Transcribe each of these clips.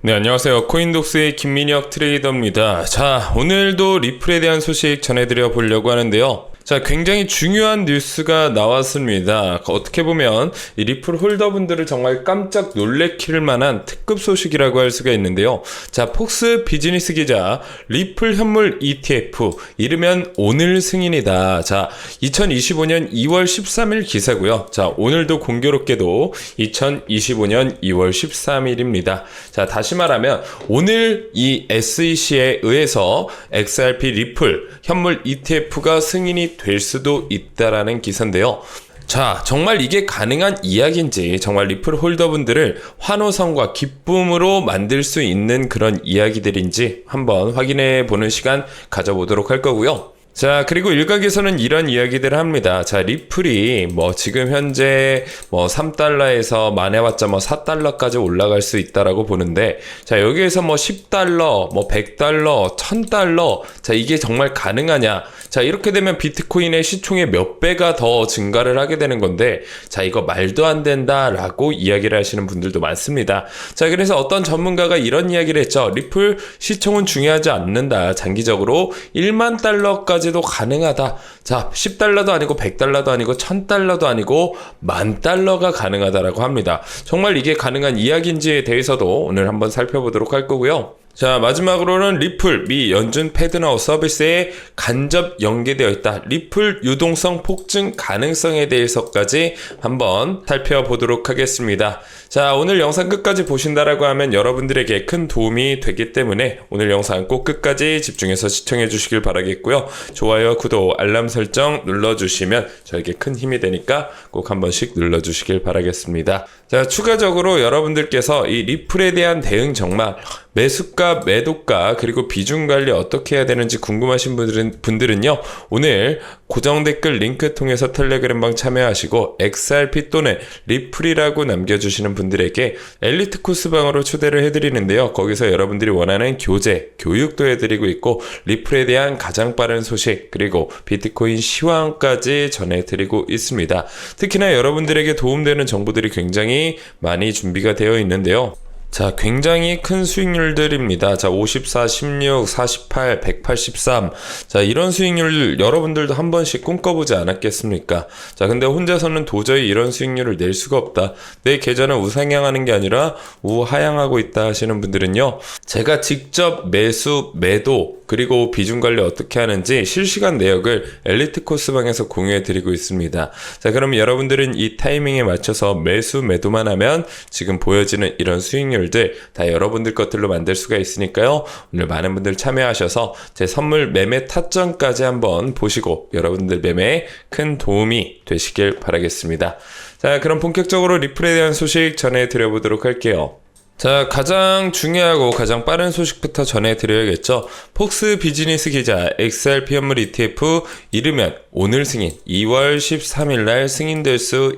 네, 안녕하세요. 코인독스의 김민혁 트레이더입니다. 자, 오늘도 리플에 대한 소식 전해드려 보려고 하는데요. 자, 굉장히 중요한 뉴스가 나왔습니다. 어떻게 보면 이 리플 홀더분들을 정말 깜짝 놀래킬 만한 특급 소식이라고 할 수가 있는데요. 자, 폭스 비즈니스 기자, 리플 현물 ETF, 이르면 오늘 승인이다. 자, 2025년 2월 13일 기사고요. 자, 오늘도 공교롭게도 2025년 2월 13일입니다. 자, 다시 말하면 오늘 이 SEC에 의해서 XRP 리플 현물 ETF가 승인이 될 수도 있다라는 기사인데요. 자, 정말 이게 가능한 이야기인지, 정말 리플 홀더분들을 환호성과 기쁨으로 만들 수 있는 그런 이야기들인지 한번 확인해 보는 시간 가져보도록 할 거고요. 자, 그리고 일각에서는 이런 이야기들을 합니다. 자, 리플이 지금 현재 3달러에서 많아봤자 4달러까지 올라갈 수 있다라고 보는데, 자, 여기에서 10달러, 100달러, 1000달러, 자, 이게 정말 가능하냐? 자, 이렇게 되면 비트코인의 시총의 몇 배가 더 증가를 하게 되는 건데, 자, 이거 말도 안 된다라고 이야기를 하시는 분들도 많습니다. 자, 그래서 어떤 전문가가 이런 이야기를 했죠. 리플 시총은 중요하지 않는다. 장기적으로 1만 달러까지 도 가능하다. 자, 10달러도 아니고 100달러도 아니고 1000달러도 아니고 10,000달러가 가능하다라고 합니다. 정말 이게 가능한 이야기인지에 대해서도 오늘 한번 살펴보도록 할 거고요. 자, 마지막으로는 리플 미 연준 패드나우 서비스에 간접 연계되어 있다. 리플 유동성 폭증 가능성에 대해서까지 한번 살펴보도록 하겠습니다. 자, 오늘 영상 끝까지 보신다라고 하면 여러분들에게 큰 도움이 되기 때문에 오늘 영상 꼭 끝까지 집중해서 시청해 주시길 바라겠고요. 좋아요, 구독, 알람 설정 눌러주시면 저에게 큰 힘이 되니까 꼭 한 번씩 눌러주시길 바라겠습니다. 자, 추가적으로 여러분들께서 이 리플에 대한 대응 정말 매수가, 매도가, 그리고 비중 관리 어떻게 해야 되는지 궁금하신 분들은요, 오늘 고정 댓글 링크 통해서 텔레그램방 참여하시고 XRP 또는 리플이라고 남겨주시는 분들에게 엘리트 코스방으로 초대를 해드리는데요. 거기서 여러분들이 원하는 교재, 교육도 해드리고 있고 리플에 대한 가장 빠른 소식, 그리고 비트코인 시황까지 전해드리고 있습니다. 특히나 여러분들에게 도움되는 정보들이 굉장히 많이 준비가 되어 있는데요. 자, 굉장히 큰 수익률들입니다. 자, 54, 16, 48, 183. 자, 이런 수익률 여러분들도 한 번씩 꿈꿔보지 않았겠습니까? 자, 근데 혼자서는 도저히 이런 수익률을 낼 수가 없다. 내 계좌는 우상향하는 게 아니라 우하향하고 있다 하시는 분들은요, 제가 직접 매수, 매도, 그리고 비중 관리 어떻게 하는지 실시간 내역을 엘리트 코스방에서 공유해 드리고 있습니다. 자, 그럼 여러분들은 이 타이밍에 맞춰서 매수, 매도만 하면 지금 보여지는 이런 수익률 다 여러분들 것들로 만들 수가 있으니까요. 오늘 많은 분들 참여하셔서 제 선물 매매 타점까지 한번 보시고 여러분들 매매에 큰 도움이 되시길 바라겠습니다. 자, 그럼 본격적으로 리플에 대한 소식 전해드려보도록 할게요. 자, 가장 중요하고 가장 빠른 소식부터 전해드려야겠죠. 폭스 비즈니스 기자, XRP 현물 ETF 이르면 오늘 승인, 2월 13일날 승인될 수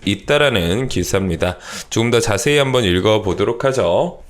있다라는 기사입니다. 조금 더 자세히 한번 읽어보도록 하죠.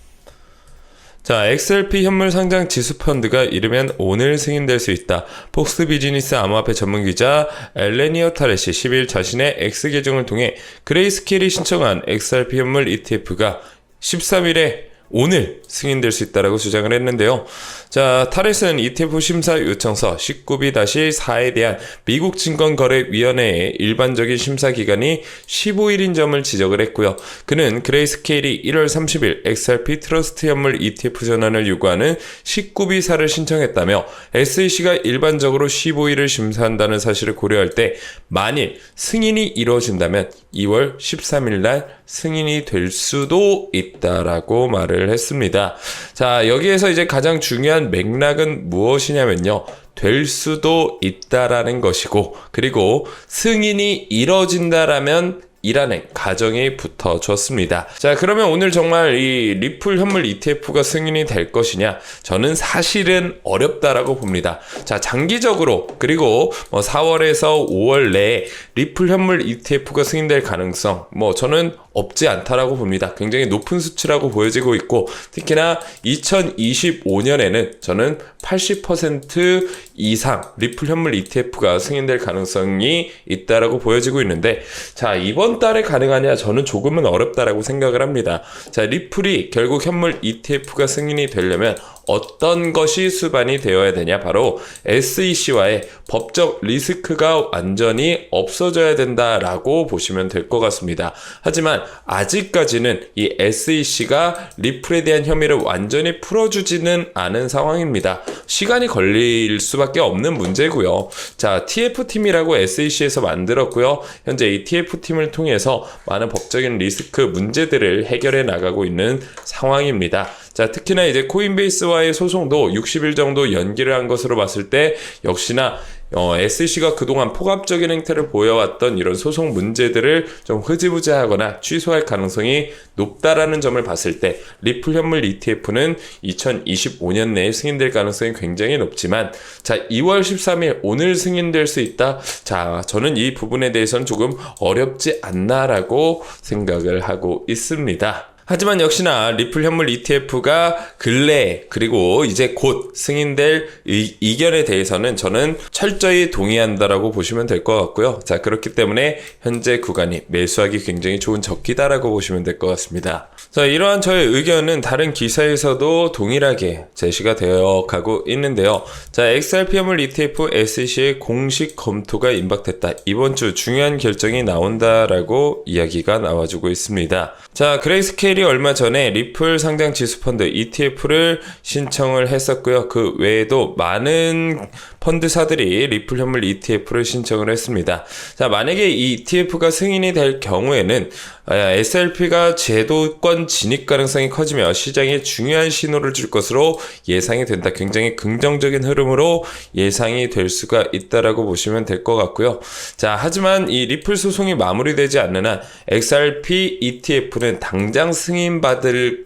자, XRP 현물 상장 지수 펀드가 이르면 오늘 승인될 수 있다. 폭스 비즈니스 암호화폐 전문 기자 엘레니어 타렛이 10일 자신의 X 계정을 통해 그레이스케일이 신청한 XRP 현물 ETF가 13일에 오늘 승인될 수 있다라고 주장을 했는데요. 자, 타렛은 ETF 심사 요청서 19B-4에 대한 미국 증권거래위원회의 일반적인 심사 기간이 15일인 점을 지적을 했고요. 그는 그레이스케일이 1월 30일 XRP 트러스트 현물 ETF 전환을 요구하는 19B-4를 신청했다며 SEC가 일반적으로 15일을 심사한다는 사실을 고려할 때 만일 승인이 이루어진다면 2월 13일 날 승인이 될 수도 있다라고 말을 했습니다. 자, 여기에서 이제 가장 중요한 맥락은 무엇이냐면요. 될 수도 있다라는 것이고, 그리고 승인이 이뤄진다라면 이라는 가정이 붙어졌습니다. 자, 그러면 오늘 정말 이 리플 현물 ETF가 승인이 될 것이냐? 저는 사실은 어렵다라고 봅니다. 자, 장기적으로 그리고 4월에서 5월 내에 리플 현물 ETF가 승인될 가능성 저는 없지 않다라고 봅니다. 굉장히 높은 수치라고 보여지고 있고, 특히나 2025년에는 저는 80% 이상 리플 현물 ETF가 승인될 가능성이 있다라고 보여지고 있는데, 자, 이번 이번 달에 가능하냐? 저는 조금은 어렵다라고 생각을 합니다. 자, 리플이 결국 현물 ETF가 승인이 되려면 어떤 것이 수반이 되어야 되냐? 바로 SEC와의 법적 리스크가 완전히 없어져야 된다라고 보시면 될 것 같습니다. 하지만 아직까지는 이 SEC가 리플에 대한 혐의를 완전히 풀어주지는 않은 상황입니다. 시간이 걸릴 수밖에 없는 문제고요. 자, TF팀이라고 SEC에서 만들었고요. 현재 이 TF팀을 통해서 많은 법적인 리스크 문제들을 해결해 나가고 있는 상황입니다. 자, 특히나 이제 코인베이스와의 소송도 60일 정도 연기를 한 것으로 봤을 때 역시나 SEC가 그동안 폭압적인 행태를 보여왔던 이런 소송 문제들을 좀 흐지부지하거나 취소할 가능성이 높다라는 점을 봤을 때 리플 현물 ETF는 2025년 내에 승인될 가능성이 굉장히 높지만, 자, 2월 13일 오늘 승인될 수 있다. 자, 저는 이 부분에 대해서는 조금 어렵지 않나라고 생각을 하고 있습니다. 하지만 역시나 리플 현물 ETF가 근래에 그리고 이제 곧 승인될 이견에 대해서는 저는 철저히 동의한다라고 보시면 될 것 같고요. 자, 그렇기 때문에 현재 구간이 매수하기 굉장히 좋은 적기다라고 보시면 될 것 같습니다. 자, 이러한 저의 의견은 다른 기사에서도 동일하게 제시가 되어 가고 있는데요. 자, XRP 현물 ETF SEC의 공식 검토가 임박됐다. 이번 주 중요한 결정이 나온다라고 이야기가 나와주고 있습니다. 자, 그레이스케일이 얼마 전에 리플 상장 지수펀드 ETF를 신청을 했었고요. 그 외에도 많은 펀드사들이 리플 현물 ETF를 신청을 했습니다. 자, 만약에 이 ETF가 승인이 될 경우에는 SLP가 제도권 진입 가능성이 커지며 시장에 중요한 신호를 줄 것으로 예상이 된다. 굉장히 긍정적인 흐름으로 예상이 될 수가 있다라고 보시면 될 것 같고요. 자, 하지만 이 리플 소송이 마무리되지 않는 한 XRP ETF는 당장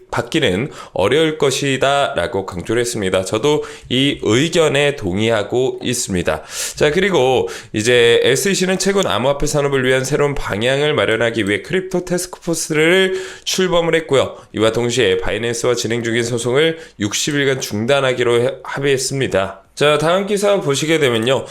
받기는 어려울 것이다 라고 강조를 했습니다. 저도 이 의견에 동의하고 있습니다. 자, 그리고 이제 SEC는 최근 암호화폐 산업을 위한 새로운 방향을 마련하기 위해 크립토 태스크포스를 출범을 했고요. 이와 동시에 바이낸스와 진행 중인 소송을 60일간 중단하기로 합의했습니다. 자, 다음 기사 보시게 되면요.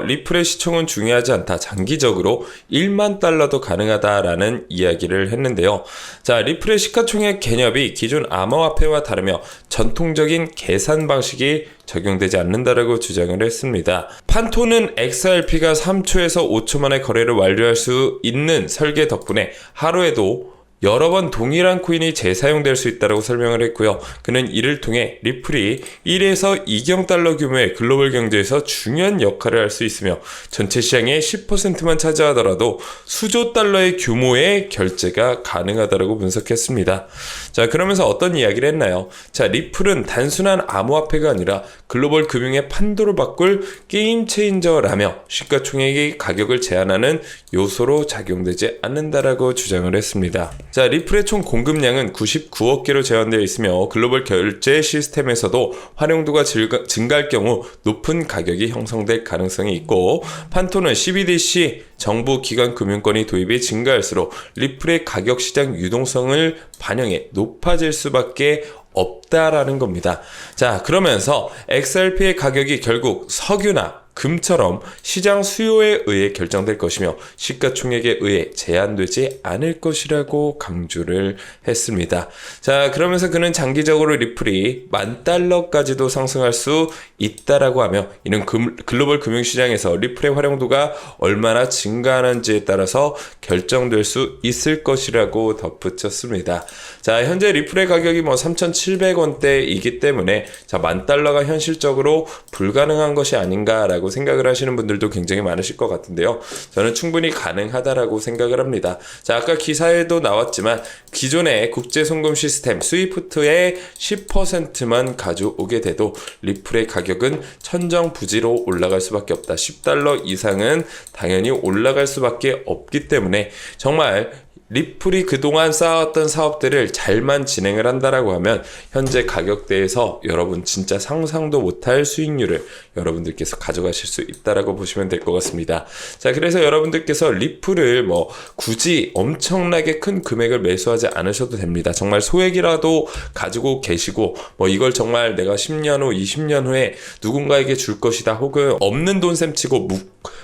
리플의 시총은 중요하지 않다. 장기적으로 1만 달러도 가능하다라는 이야기를 했는데요. 자, 리플의 시가총액 개념이 기존 암호화폐와 다르며 전통적인 계산 방식이 적용되지 않는다라고 주장을 했습니다. 판토는 XRP가 3초에서 5초 만에 거래를 완료할 수 있는 설계 덕분에 하루에도 여러 번 동일한 코인이 재사용될 수 있다고 설명을 했고요. 그는 이를 통해 리플이 1에서 2경 달러 규모의 글로벌 경제에서 중요한 역할을 할 수 있으며 전체 시장의 10%만 차지하더라도 수조 달러의 규모의 결제가 가능하다고 분석했습니다. 자, 그러면서 어떤 이야기를 했나요? 자, 리플은 단순한 암호화폐가 아니라 글로벌 금융의 판도를 바꿀 게임 체인저라며 시가총액의 가격을 제한하는 요소로 작용되지 않는다라고 주장을 했습니다. 자, 리플의 총 공급량은 99억 개로 제한되어 있으며 글로벌 결제 시스템에서도 활용도가 증가할 경우 높은 가격이 형성될 가능성이 있고, 판토는 CBDC 정부 기관 금융권이 도입이 증가할수록 리플의 가격 시장 유동성을 반영해 높아질 수밖에 없다라는 겁니다. 자, 그러면서 XRP의 가격이 결국 석유나 금처럼 시장 수요에 의해 결정될 것이며 시가총액에 의해 제한되지 않을 것이라고 강조를 했습니다. 자, 그러면서 그는 장기적으로 리플이 10,000달러까지도 상승할 수 있다라고 하며, 이는 글로벌 금융시장에서 리플의 활용도가 얼마나 증가하는지에 따라서 결정될 수 있을 것이라고 덧붙였습니다. 자, 현재 리플의 가격이 3,700원대이기 때문에 자, 10,000달러가 현실적으로 불가능한 것이 아닌가라고 생각을 하시는 분들도 굉장히 많으실 것 같은데요. 저는 충분히 가능하다라고 생각을 합니다. 자, 아까 기사에도 나왔지만 기존의 국제송금 시스템 스위프트의 10%만 가져오게 돼도 리플의 가격은 천정부지로 올라갈 수밖에 없다. 10달러 이상은 당연히 올라갈 수밖에 없기 때문에 정말 리플이 그동안 쌓아왔던 사업들을 잘만 진행을 한다라고 하면 현재 가격대에서 여러분 진짜 상상도 못할 수익률을 여러분들께서 가져가실 수 있다라고 보시면 될 것 같습니다. 자, 그래서 여러분들께서 리플을 굳이 엄청나게 큰 금액을 매수하지 않으셔도 됩니다. 정말 소액이라도 가지고 계시고 이걸 정말 내가 10년 후, 20년 후에 누군가에게 줄 것이다, 혹은 없는 돈 셈치고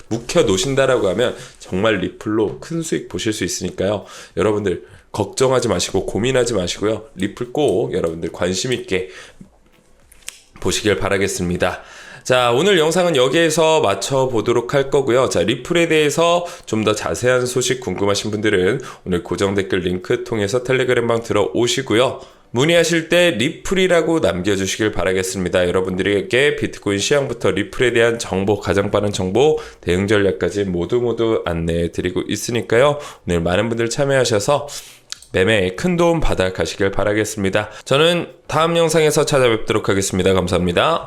묵혀 놓으신다라고 하면 정말 리플로 큰 수익 보실 수 있으니까요. 여러분들 걱정하지 마시고 고민하지 마시고요. 리플 꼭 여러분들 관심 있게 보시길 바라겠습니다. 자, 오늘 영상은 여기에서 마쳐보도록 할 거고요. 자, 리플에 대해서 좀 더 자세한 소식 궁금하신 분들은 오늘 고정 댓글 링크 통해서 텔레그램방 들어오시고요. 문의하실 때 리플이라고 남겨주시길 바라겠습니다. 여러분들에게 비트코인 시향부터 리플에 대한 정보, 가장 빠른 정보, 대응 전략까지 모두 안내해드리고 있으니까요. 오늘 많은 분들 참여하셔서 매매에 큰 도움 받아 가시길 바라겠습니다. 저는 다음 영상에서 찾아뵙도록 하겠습니다. 감사합니다.